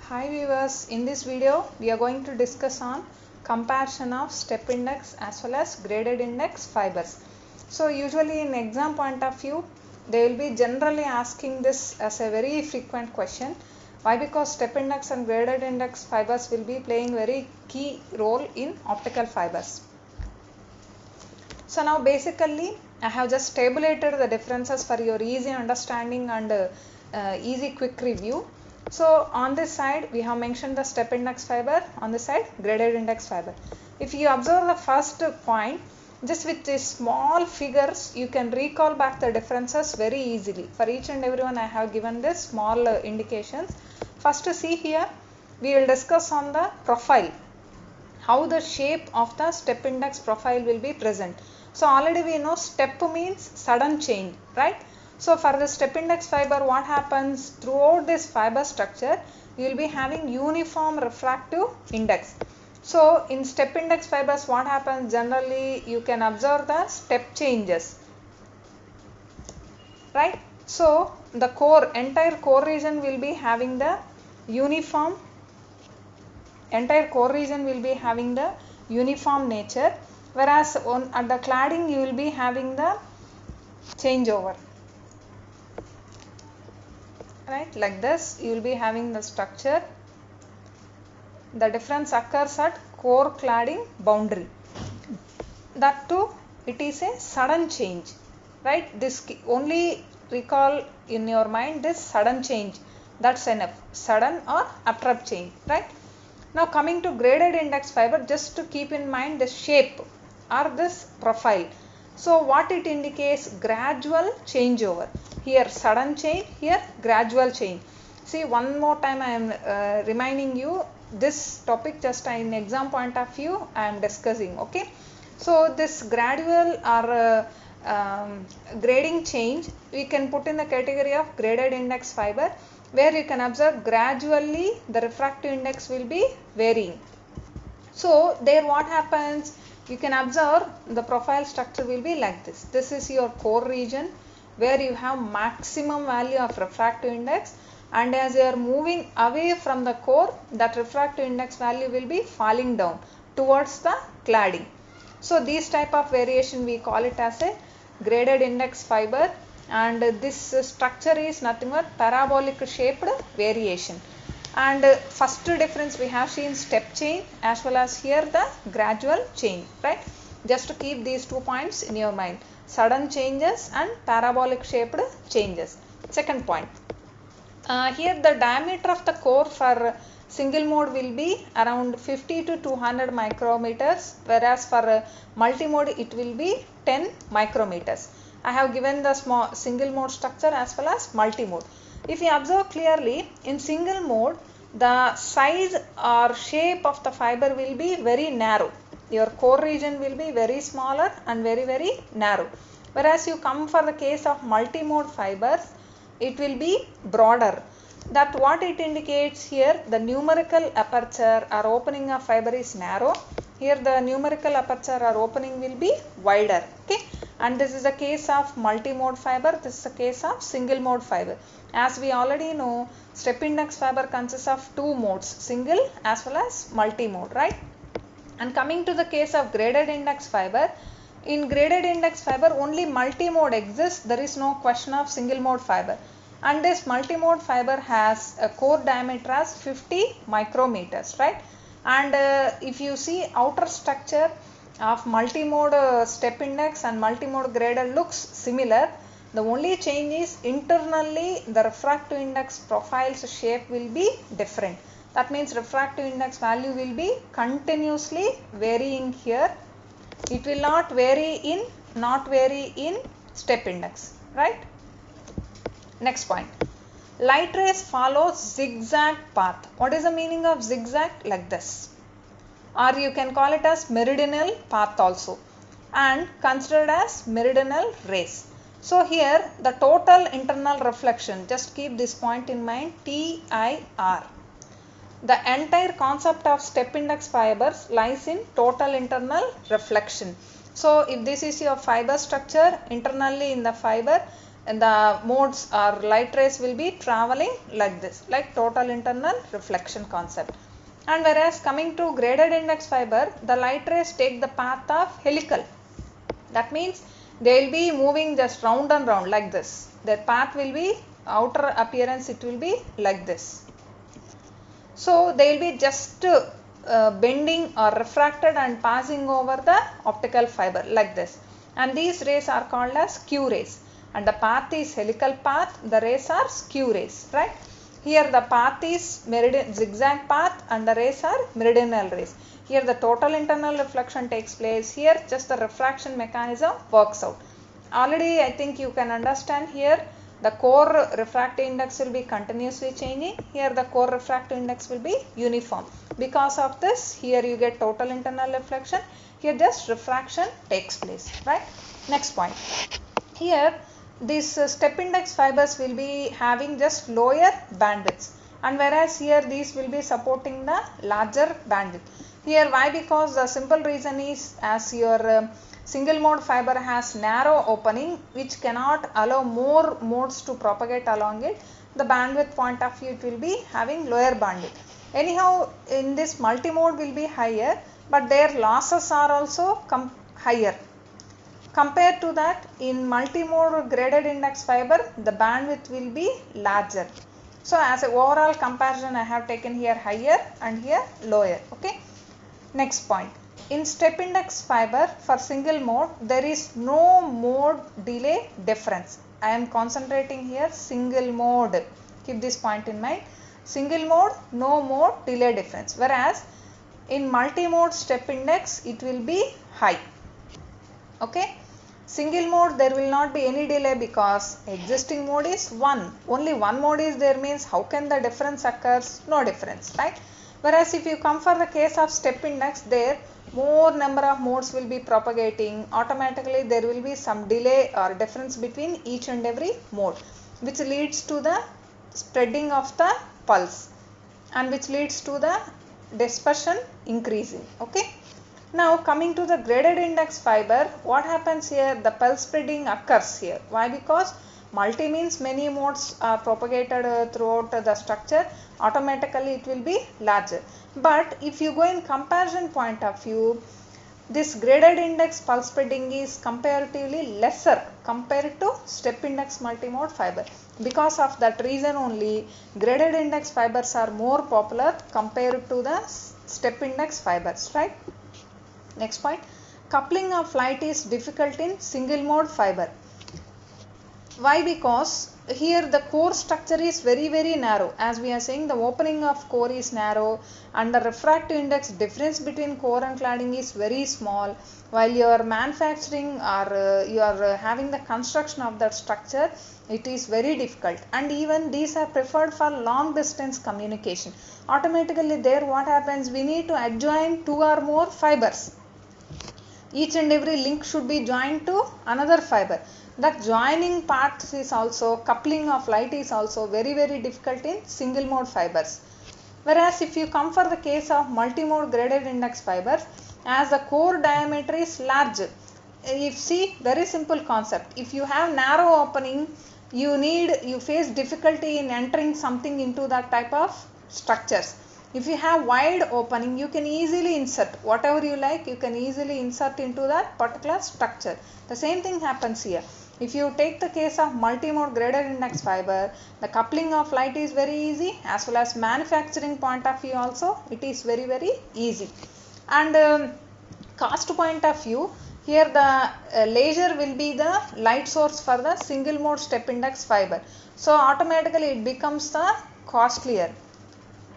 Hi viewers, in this video we are going to discuss on comparison of step index as well as graded index fibers. So usually in exam point of view they will be generally asking this as a very frequent question. Why? Because step index and graded index fibers will be playing very key role in optical fibers. So now basically I have just tabulated the differences for your easy understanding and easy quick review. So on this side we have mentioned the step index fiber, on this side graded index fiber. If you observe the first point, just with these small figures you can recall back the differences very easily. For each and every one I have given this small indications. First see here, we will discuss on the profile, how the shape of the step index profile will be present. So already we know step means sudden change, right? So for the step index fiber, what happens throughout this fiber structure, you will be having uniform refractive index. So in step index fibers, what happens generally, you can observe the step changes, right? So the core, entire core region will be having the uniform, nature, whereas at the cladding you will be having the changeover, right? Like this you will be having the structure. The difference occurs at core cladding boundary. That too, it is a sudden change, right? This only recall in your mind this sudden change, that's enough. Sudden or abrupt change, right? Now coming to graded index fiber, just to keep in mind the shape or this profile. So what it indicates? Gradual changeover. Here sudden change, here gradual change. See, one more time I am reminding you this topic, just in exam point of view I am discussing, okay? So this gradual or grading change we can put in the category of graded index fiber, where you can observe gradually the refractive index will be varying. So there what happens, you can observe the profile structure will be like this. This is your core region where you have maximum value of refractive index, and as you are moving away from the core, that refractive index value will be falling down towards the cladding. So these type of variation we call it as a graded index fiber, and this structure is nothing but parabolic shaped variation. And first difference we have seen step change as well as here the gradual change, right? Just to keep these 2 points in your mind, sudden changes and parabolic shaped changes. Second point, here the diameter of the core for single mode will be around 50 to 200 micrometers, whereas for multi-mode it will be 10 micrometers. I have given the small single mode structure as well as multi-mode. If you observe clearly, in single mode the size or shape of the fiber will be very narrow. Your core region will be very smaller and very narrow. Whereas you come for the case of multi-mode fibers, it will be broader. That what it indicates here, the numerical aperture or opening of fiber is narrow. Here the numerical aperture or opening will be wider, okay? And this is the case of multi-mode fiber, this is the case of single mode fiber. As we already know, step index fiber consists of two modes, single as well as multi-mode, right? And coming to the case of graded index fiber, in graded index fiber only multi-mode exists, there is no question of single mode fiber. And this multi-mode fiber has a core diameter as 50 micrometers, right? And if you see outer structure of multi-mode step index and multi-mode graded looks similar. The only change is internally the refractive index profile's shape will be different. That means refractive index value will be continuously varying here. It will not vary in step index, right? Next point, light rays follow zigzag path. What is the meaning of zigzag? Like this, or you can call it as meridional path also, and considered as meridional rays. So here the total internal reflection, just keep this point in mind, TIR. The entire concept of step index fibers lies in total internal reflection. So if this is your fiber structure, internally in the fiber and the modes or light rays will be traveling like this, like total internal reflection concept. And whereas coming to graded index fiber, the light rays take the path of helical. That means they will be moving just round and round like this. Their path will be, outer appearance it will be like this. So they will be just bending or refracted and passing over the optical fiber like this. And these rays are called as Q rays. And the path is helical path, the rays are skew rays, right? Here the path is zigzag path and the rays are meridional rays. Here the total internal reflection takes place. Here just the refraction mechanism works out. Already I think you can understand here the core refractive index will be continuously changing. Here the core refractive index will be uniform. Because of this, here you get total internal reflection. Here just refraction takes place, right? Next point. Here these step index fibers will be having just lower bandwidths, and whereas here these will be supporting the larger bandwidth. Here why? Because the simple reason is, as your single mode fiber has narrow opening which cannot allow more modes to propagate along it, the bandwidth point of view it will be having lower bandwidth. Anyhow, in this multimode will be higher, but their losses are also higher. Compared to that, in multimode graded index fiber, the bandwidth will be larger. So as an overall comparison, I have taken here higher and here lower. Okay. Next point. In step index fiber for single mode, there is no mode delay difference. I am concentrating here single mode. Keep this point in mind. Single mode, no mode delay difference. Whereas in multi-mode step index, it will be high. Okay. Single mode, there will not be any delay because existing mode is one. Only one mode is there, means how can the difference occurs? No difference, right? Whereas if you come for the case of step index, there more number of modes will be propagating. Automatically there will be some delay or difference between each and every mode, which leads to the spreading of the pulse and which leads to the dispersion increasing. Okay. Now coming to the graded index fiber, what happens here? The pulse spreading occurs here. Why? Because multi means many modes are propagated throughout the structure. Automatically it will be larger. But if you go in comparison point of view, this graded index pulse spreading is comparatively lesser compared to step index multimode fiber. Because of that reason only, graded index fibers are more popular compared to the step index fibers, right? Next point, coupling of light is difficult in single mode fiber. Why? Because here the core structure is very narrow. As we are saying, the opening of core is narrow and the refractive index difference between core and cladding is very small. While you are manufacturing or you are having the construction of that structure, it is very difficult, and even these are preferred for long distance communication. Automatically there what happens, we need to adjoin two or more fibers. Each and every link should be joined to another fiber. The joining part is also, coupling of light is also very difficult in single mode fibers. Whereas if you come for the case of multimode graded index fibers, as the core diameter is large, if see, very simple concept, if you have narrow opening, you face difficulty in entering something into that type of structures. If you have wide opening, you can easily insert whatever you like, you can easily insert into that particular structure. The same thing happens here. If you take the case of multimode graded index fiber, the coupling of light is very easy, as well as manufacturing point of view also it is very easy. And cost point of view, here the laser will be the light source for the single mode step index fiber. So automatically it becomes the costlier.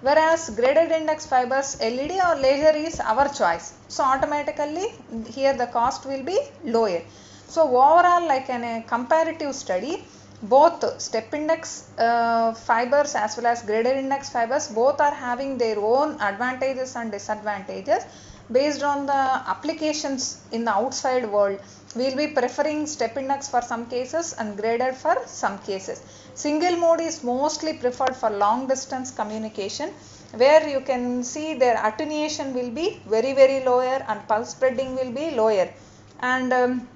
Whereas graded index fibers, LED or laser is our choice. So automatically here the cost will be lower. So overall, like in a comparative study, both step index fibers as well as graded index fibers, both are having their own advantages and disadvantages. Based on the applications in the outside world, we will be preferring step index for some cases and graded for some cases. Single mode is mostly preferred for long distance communication, where you can see their attenuation will be very lower and pulse spreading will be lower. And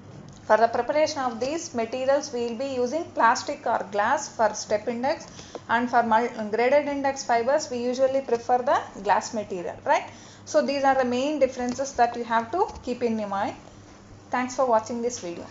For the preparation of these materials, we will be using plastic or glass for step index, and for graded index fibers we usually prefer the glass material, right? So these are the main differences that you have to keep in mind. Thanks for watching this video.